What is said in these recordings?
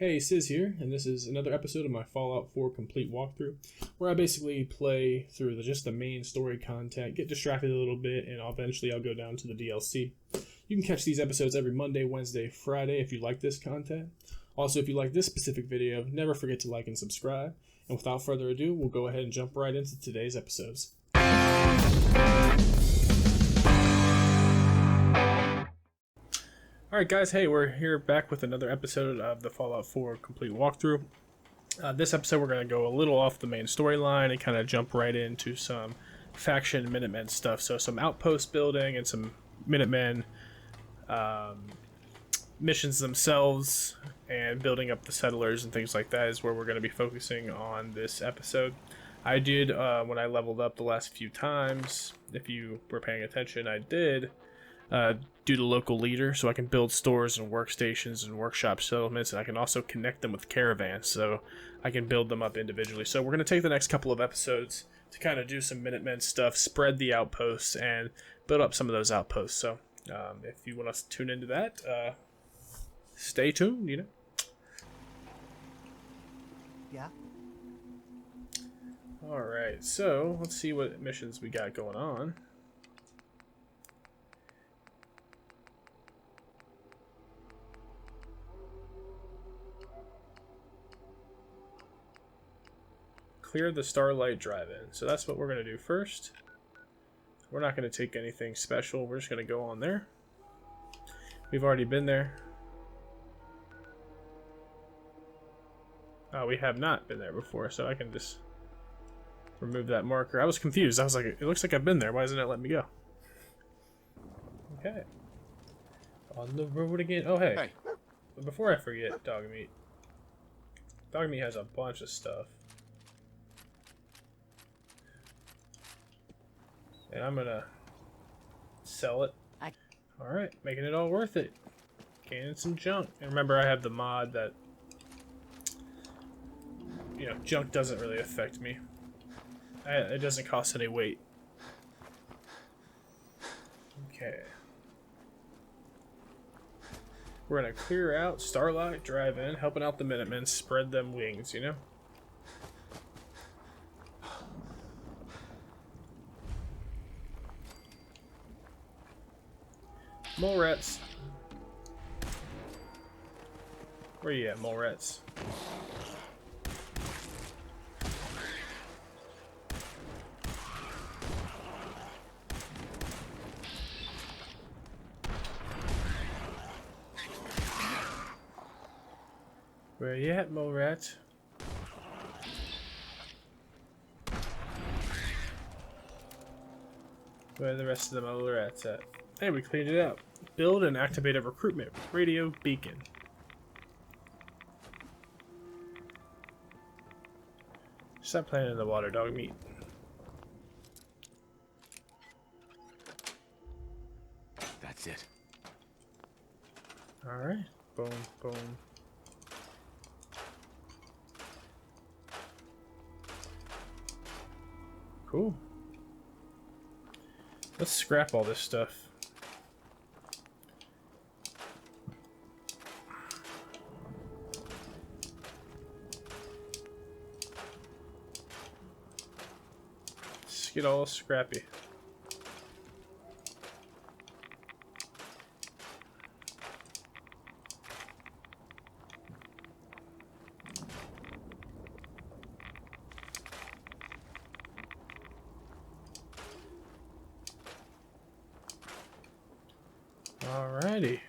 Hey, Sis here, and this is another episode of my Fallout 4 complete walkthrough, where I basically play through just the main story content, get distracted a little bit, and eventually I'll go down to the DLC. You can catch these episodes every Monday, Wednesday, Friday if you like this content. Also, if you like this specific video, never forget to like and subscribe. And without further ado, we'll go ahead and jump right into today's episodes. Alright guys, hey, we're here back with another episode of the Fallout 4 complete walkthrough. This episode we're going to go a little off the main storyline and kind of jump right into some faction Minutemen stuff. So some outpost building and some Minutemen missions themselves and building up the settlers and things like that is where we're going to be focusing on this episode. I did, when I leveled up the last few times, if you were paying attention, I did do the local leader, so I can build stores and workstations and workshop settlements, and I can also connect them with caravans, so I can build them up individually. So we're going to take the next couple of episodes to kind of do some Minutemen stuff, spread the outposts, and build up some of those outposts. So if you want to tune into that, stay tuned, you know. Yeah. Alright, so let's see what missions we got going on. Clear the Starlight Drive-In. So that's what we're going to do first. We're not going to take anything special. We're just going to go on there. We've already been there. We have not been there before, so I can just remove that marker. I was confused. I was like, it looks like I've been there. Why doesn't it let me go? Okay. On the road again. Oh, hey. But before I forget, Dog Meat. Dog Meat has a bunch of stuff. And I'm gonna sell it. Alright, making it all worth it. Gaining some junk. And remember, I have the mod that, you know, junk doesn't really affect me. It doesn't cost any weight. Okay. We're gonna clear out Starlight Drive-In, helping out the Minutemen, spread them wings, you know? Mole rats. Where you at, mole rats? Where you at, mole rat? Where are the rest of the mole rats at? Hey, we cleaned it up. Build and activate a recruitment radio beacon. Stop playing in the water, Dog Meat. That's it. Alright. Boom, boom. Cool. Let's scrap all this stuff. Let's get all scrappy. Alrighty.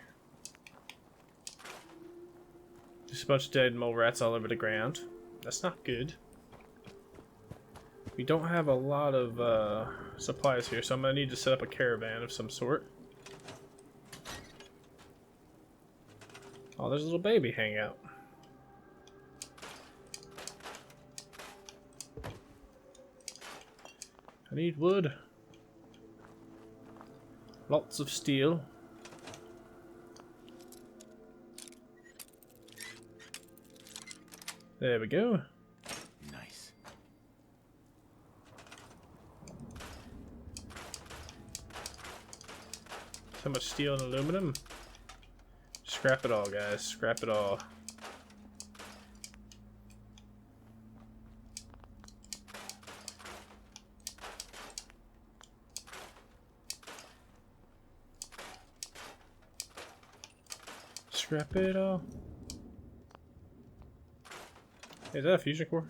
Just a bunch of dead mole rats all over the ground. That's not good. We don't have a lot of supplies here, so I'm going to need to set up a caravan of some sort. Oh, there's a little baby hanging out. I need wood. Lots of steel. There we go. Nice. So much steel and aluminum. Scrap it all, guys. Scrap it all. Scrap it all. Hey, is that a fusion core?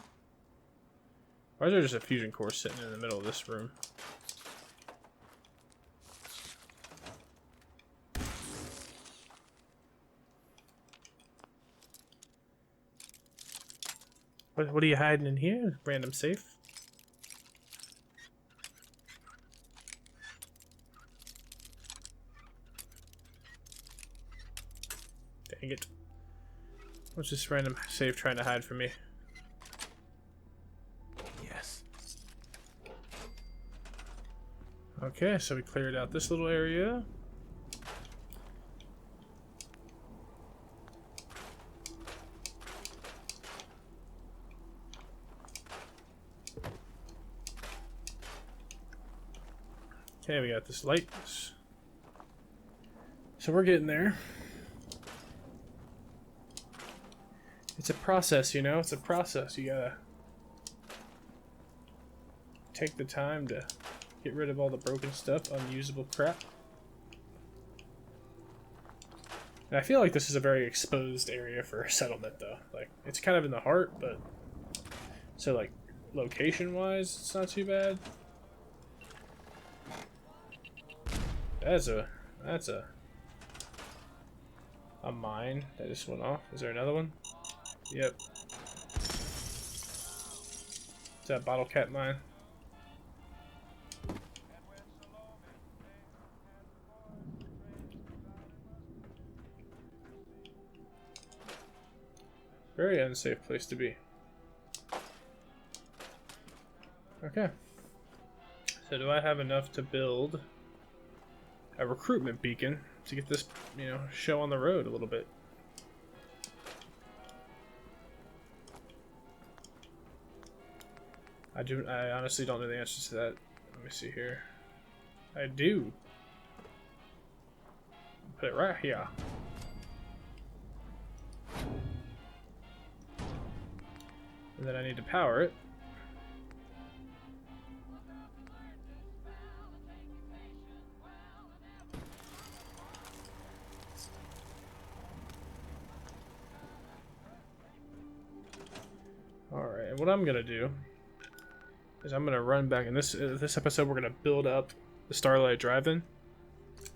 Why is there just a fusion core sitting in the middle of this room? What are you hiding in here? Random safe? Dang it. What's this random safe trying to hide from me? Yes. Okay, so we cleared out this little area. Okay, we got this light. So we're getting there. It's a process, you know? It's a process. You gotta take the time to get rid of all the broken stuff, unusable crap. And I feel like this is a very exposed area for a settlement, though. Like, it's kind of in the heart, but... So, like, location-wise, it's not too bad. That's a mine that just went off. Is there another one? Yep. Is that bottle cap mine? Very unsafe place to be. Okay. So do I have enough to build a recruitment beacon to get this, you know, show on the road a little bit? I honestly don't know the answers to that. Let me see here. I do. Put it right here. And then I need to power it. Alright, and what I'm gonna do is I'm gonna run back in this episode. We're gonna build up the Starlight Drive-In.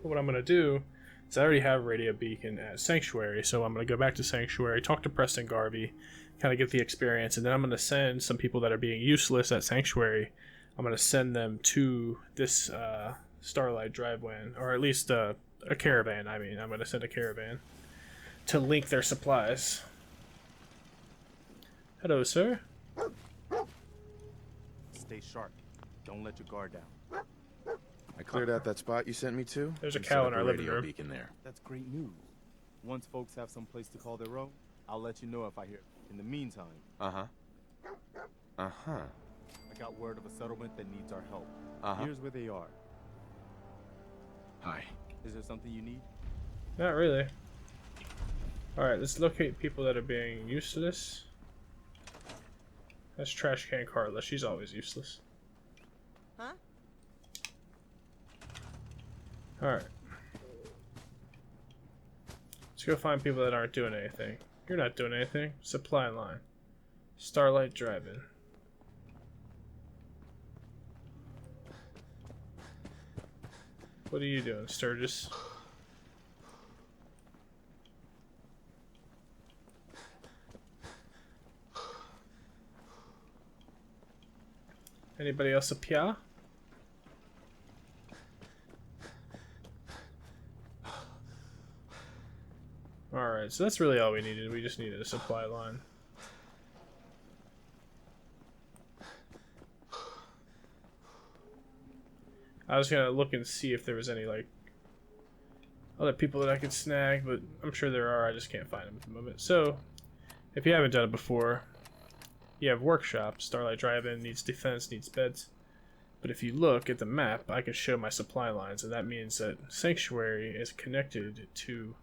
What I'm gonna do is I already have a radio beacon at Sanctuary, so I'm gonna go back to Sanctuary, talk to Preston Garvey, kind of get the experience, and then I'm gonna send some people that are being useless at Sanctuary. I'm gonna send them to this Starlight Drive-In, or at least a caravan. I mean, I'm gonna send a caravan to link their supplies. Hello, sir. Stay sharp. Don't let your guard down. I cleared out that spot you sent me to. There's a and cow set in up our a living radio room. beacon there. That's great news. Once folks have some place to call their own, I'll let you know if I hear. In the meantime, Uh-huh. I got word of a settlement that needs our help. Uh-huh. Here's where they are. Hi. Is there something you need? Not really. Alright, let's locate people that are being useless. That's Trash Can Carla. She's always useless. Huh? Alright. Let's go find people that aren't doing anything. You're not doing anything. Supply line. Starlight Drive-In. What are you doing, Sturgis? Anybody else up here? Alright, so that's really all we needed. We just needed a supply line. I was gonna look and see if there was any, like, other people that I could snag, but I'm sure there are. I just can't find them at the moment. So, if you haven't done it before, you have workshop. Starlight Drive-In needs defense, needs beds. But if you look at the map, I can show my supply lines, and that means that Sanctuary is connected to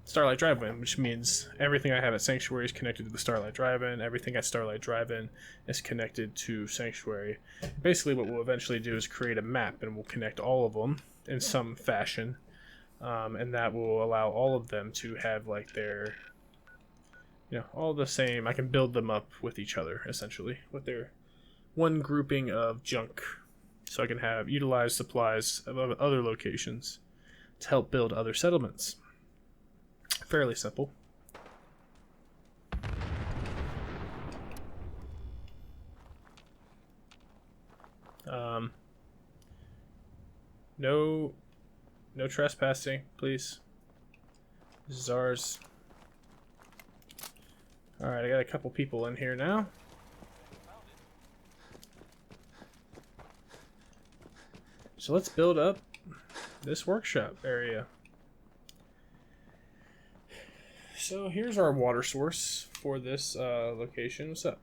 Starlight Drive-In, which means everything I have at Sanctuary is connected to the Starlight Drive-In. Everything at Starlight Drive-In is connected to Sanctuary. Basically, what we'll eventually do is create a map, and we'll connect all of them in some fashion. and that will allow all of them to have like their, all the same. I can build them up with each other essentially with their one grouping of junk, so I can utilize supplies of other locations to help build other settlements. Fairly simple. No trespassing, please. This is ours. Alright, I got a couple people in here now. So let's build up this workshop area. So here's our water source for this location. What's up?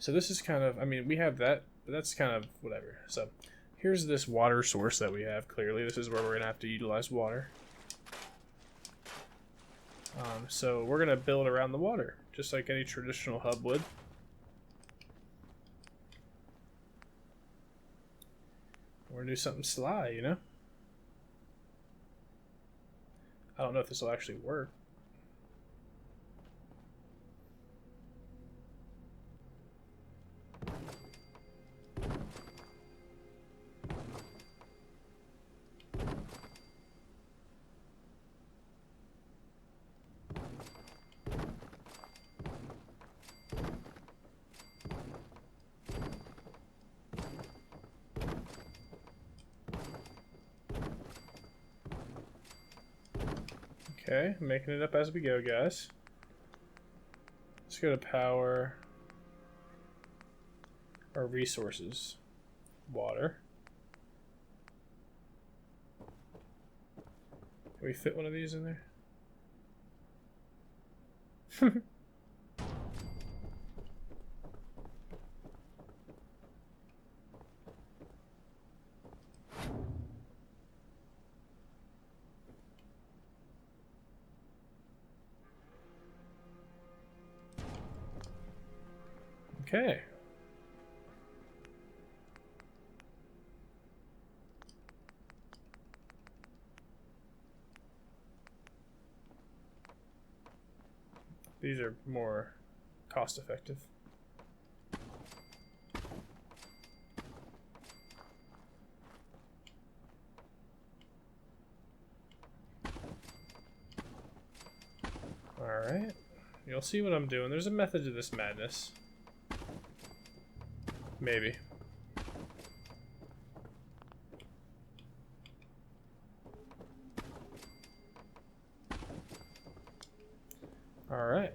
So this is kind of, we have that, but that's kind of whatever. So here's this water source that we have. Clearly, this is where we're going to have to utilize water. So we're going to build around the water, just like any traditional hub would. We're going to do something sly, you know? I don't know if this will actually work. Okay, making it up as we go, guys. Let's go to power. Our resources. Water. Can we fit one of these in there? Okay. These are more cost effective. Alright. You'll see what I'm doing. There's a method to this madness. Maybe. Alright.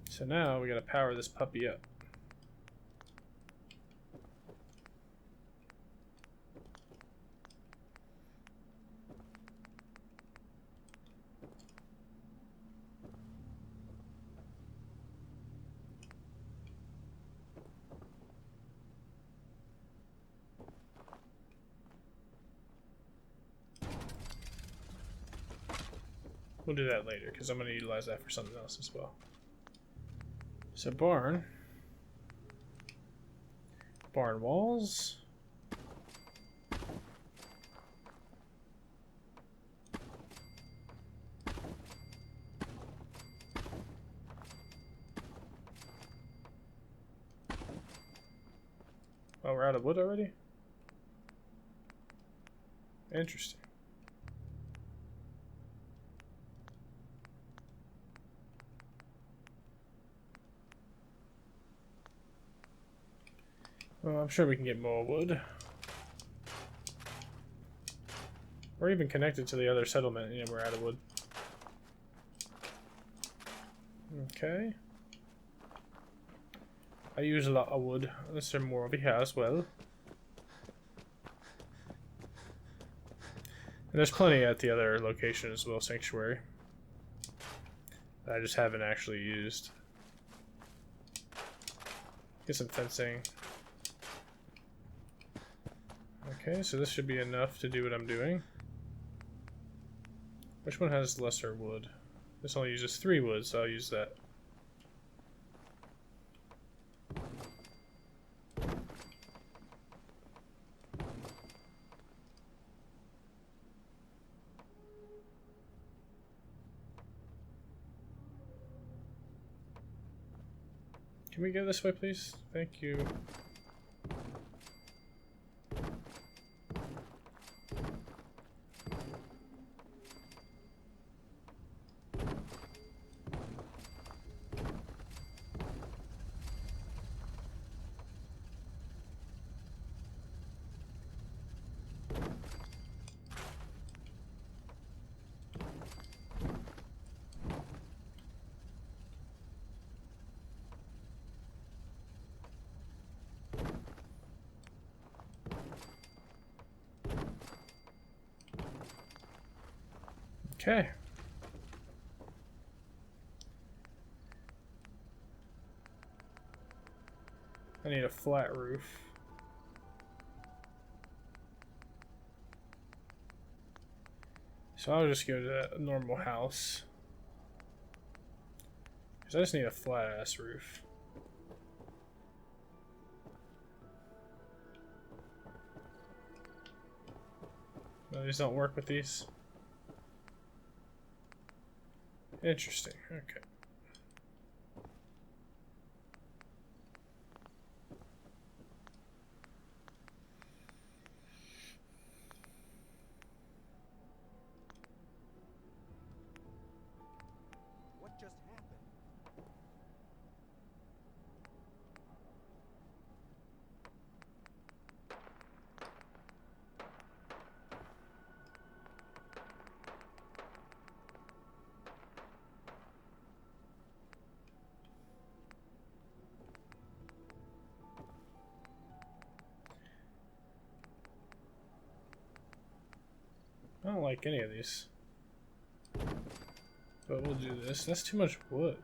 So now we gotta power this puppy up. We'll do that later, because I'm going to utilize that for something else as well. So barn. Barn walls. Oh, we're out of wood already? Interesting. Well, I'm sure we can get more wood. We're even connected to the other settlement, and we're out of wood. Okay. I use a lot of wood. There's some more over here as well. And there's plenty at the other location as well, Sanctuary. That I just haven't actually used. Get some fencing. Okay, so this should be enough to do what I'm doing. Which one has lesser wood? This only uses 3 wood, so I'll use that. Can we go this way, please? Thank you. Okay. I need a flat roof. So I'll just go to a normal house. Because I just need a flat ass roof. No, these don't work with these. Interesting. Okay. What just happened? I don't like any of these. But we'll do this. That's too much wood.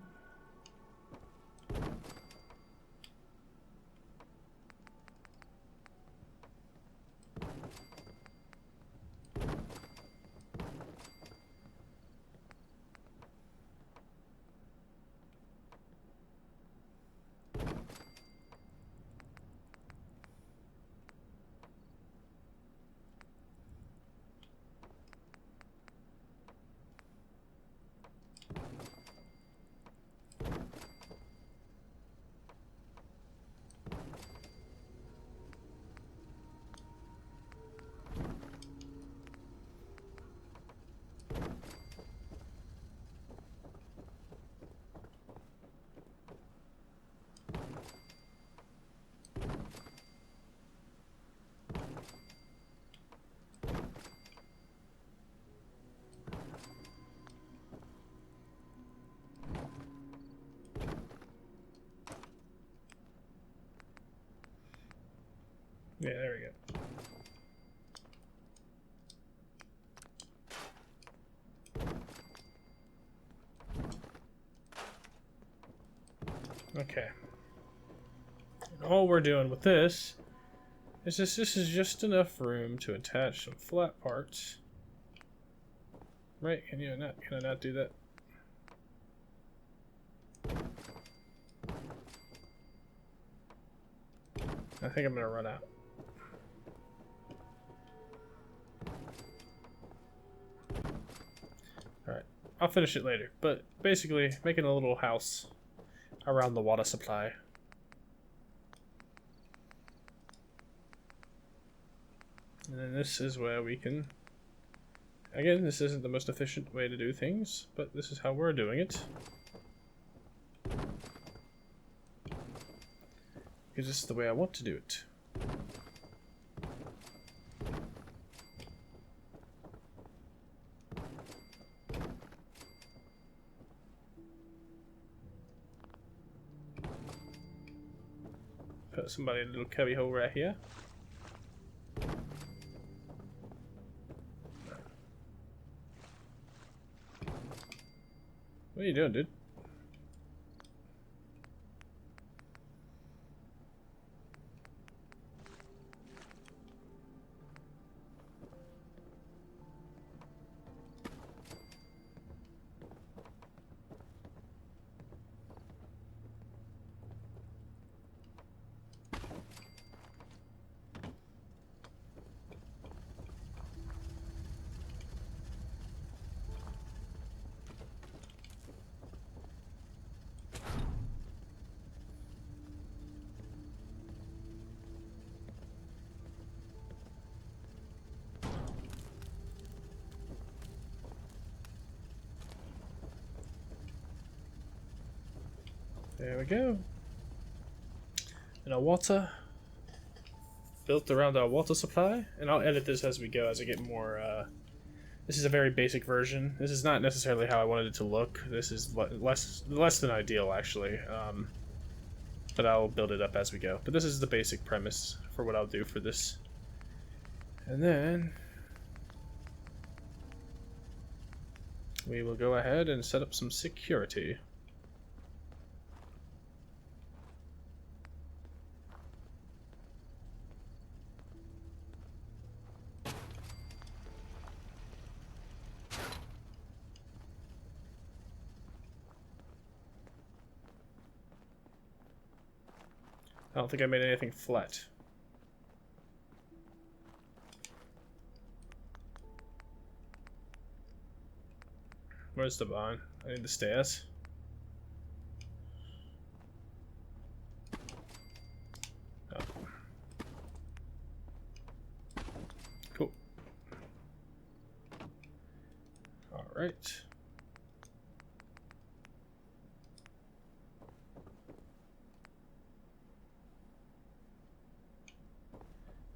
Yeah, there we go. Okay. And all we're doing with this is this is just enough room to attach some flat parts. Right? Can I not do that? I think I'm gonna run out. Alright. I'll finish it later. But basically making a little house around the water supply. And then this is where we can... Again, this isn't the most efficient way to do things, but this is how we're doing it. Because this is the way I want to do it. Put somebody in a little cubby hole right here. What are you doing, dude? There we go. And our water. Built around our water supply. And I'll edit this as we go as I get more... This is a very basic version. This is not necessarily how I wanted it to look. This is less than ideal, actually. But I'll build it up as we go. But this is the basic premise for what I'll do for this. And then we will go ahead and set up some security. I don't think I made anything flat. Where's the barn? I need the stairs. Oh. Cool. Alright.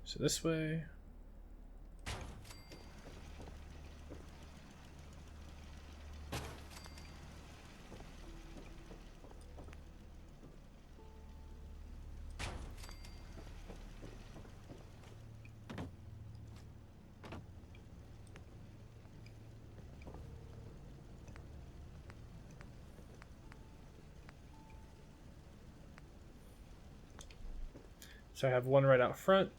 So this way. So I have one right out front,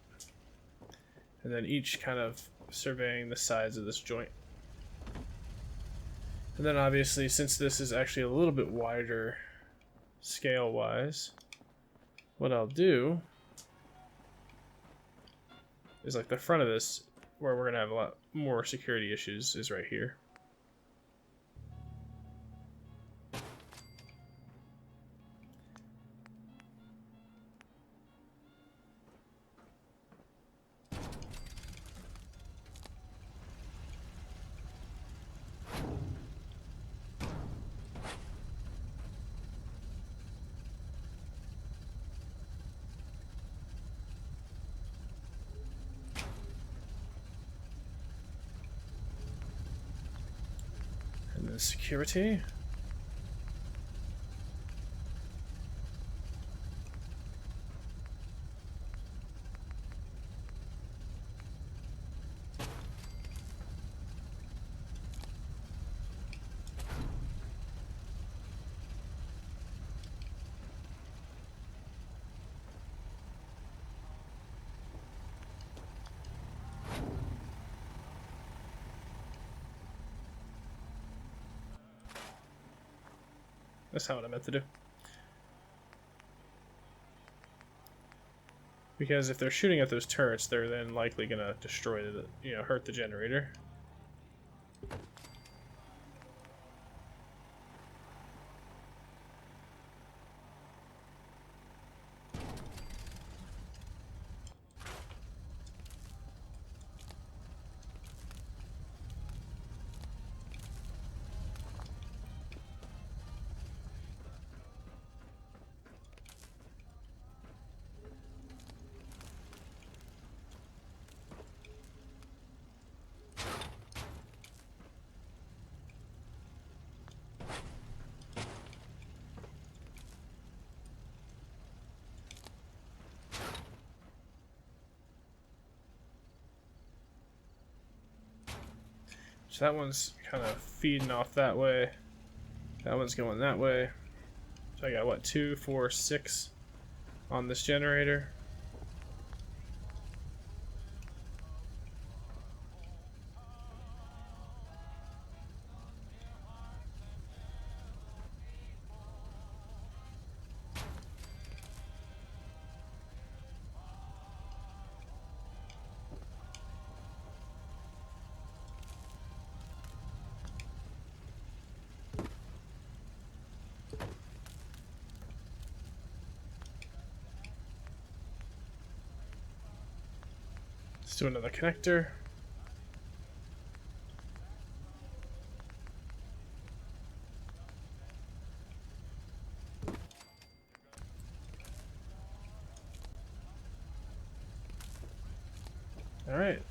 and then each kind of surveying the sides of this joint. And then obviously, since this is actually a little bit wider scale-wise, what I'll do is like the front of this, where we're gonna have a lot more security issues, is right here. And then security. That's not what I meant to do. Because if they're shooting at those turrets, they're then likely gonna destroy the, hurt the generator. So that one's kind of feeding off that way. That one's going that way. So I got what, 2, 4, 6 on this generator. Let's do another connector. Alright.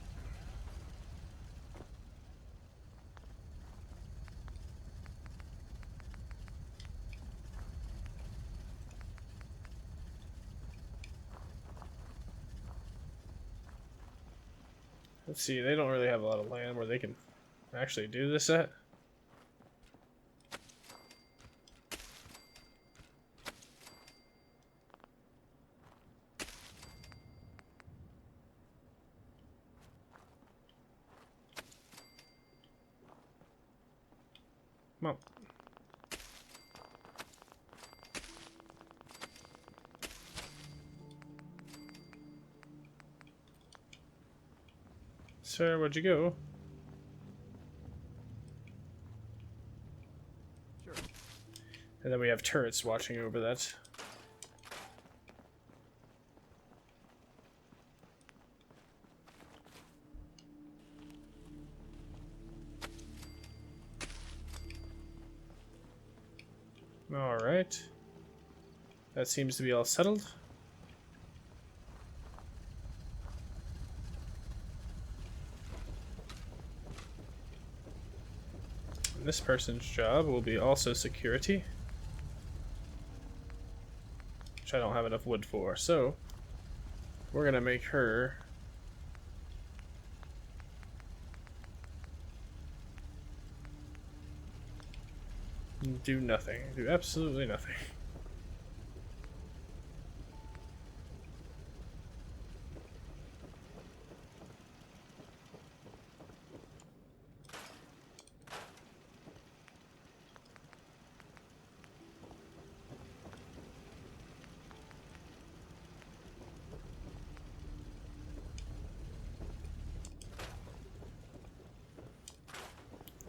Let's see, they don't really have a lot of land where they can actually do this at. Come on. Sir, where'd you go? Sure. And then we have turrets watching over that. Alright. That seems to be all settled. And this person's job will be also security, which I don't have enough wood for, so we're gonna make her do nothing. Do absolutely nothing.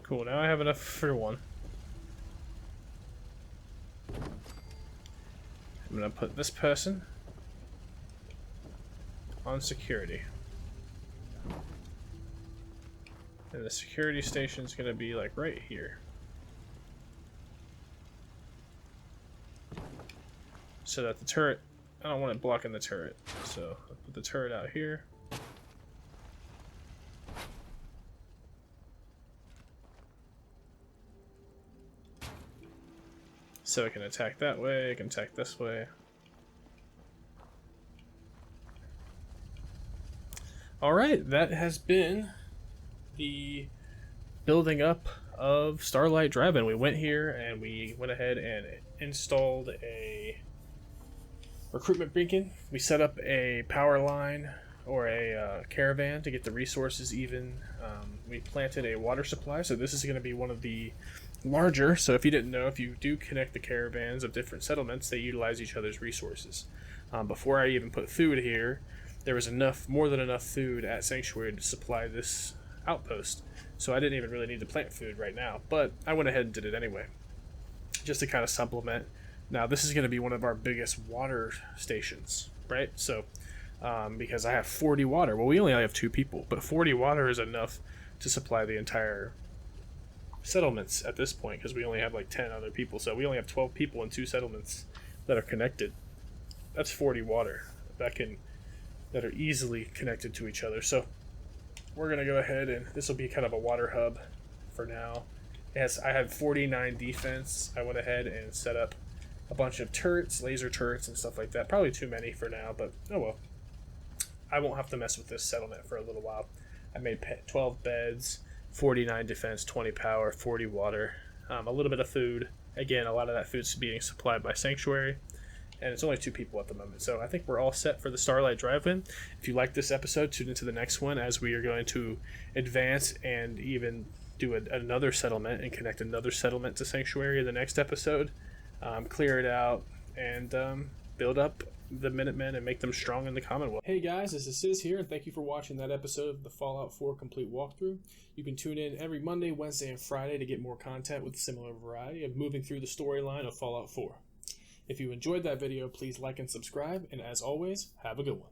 Cool, now I have enough for one. I'm gonna put this person on security. And the security station's gonna be like right here. So that the turret, I don't want it blocking the turret. So I'll put the turret out here. So it can attack that way, it can attack this way. Alright, that has been the building up of Starlight Drive-In. We went here and we went ahead and installed a recruitment beacon. We set up a power line or a caravan to get the resources even. We planted a water supply, so this is going to be one of the larger. So if you didn't know, if you do connect the caravans of different settlements, they utilize each other's resources. Before I even put food here, there was more than enough food at Sanctuary to supply this outpost. So I didn't even really need to plant food right now, but I went ahead and did it anyway, just to kind of supplement. Now this is going to be one of our biggest water stations, right? So because I have 40 water, well, we only have 2 people, but 40 water is enough to supply the entire settlements at this point, because we only have like 10 other people. So we only have 12 people in 2 settlements that are connected. That's 40 water that are easily connected to each other. So we're gonna go ahead, and this will be kind of a water hub for now. As I have 49 defense, I went ahead and set up a bunch of turrets, laser turrets and stuff like that. Probably too many for now, but oh well. I won't have to mess with this settlement for a little while. I made 12 beds, 49 defense, 20 power, 40 water, a little bit of food. Again, a lot of that food's being supplied by Sanctuary, and it's only 2 people at the moment. So I think we're all set for the Starlight Drive-In. If you like this episode, tune into the next one, as we are going to advance and even do another settlement and connect another settlement to Sanctuary in the next episode. Clear it out and build up the Minutemen and make them strong in the Commonwealth. Hey guys, this is Sis here, and thank you for watching that episode of the Fallout 4 Complete Walkthrough. You can tune in every Monday, Wednesday, and Friday to get more content with a similar variety of moving through the storyline of Fallout 4. If you enjoyed that video, please like and subscribe, and as always, have a good one.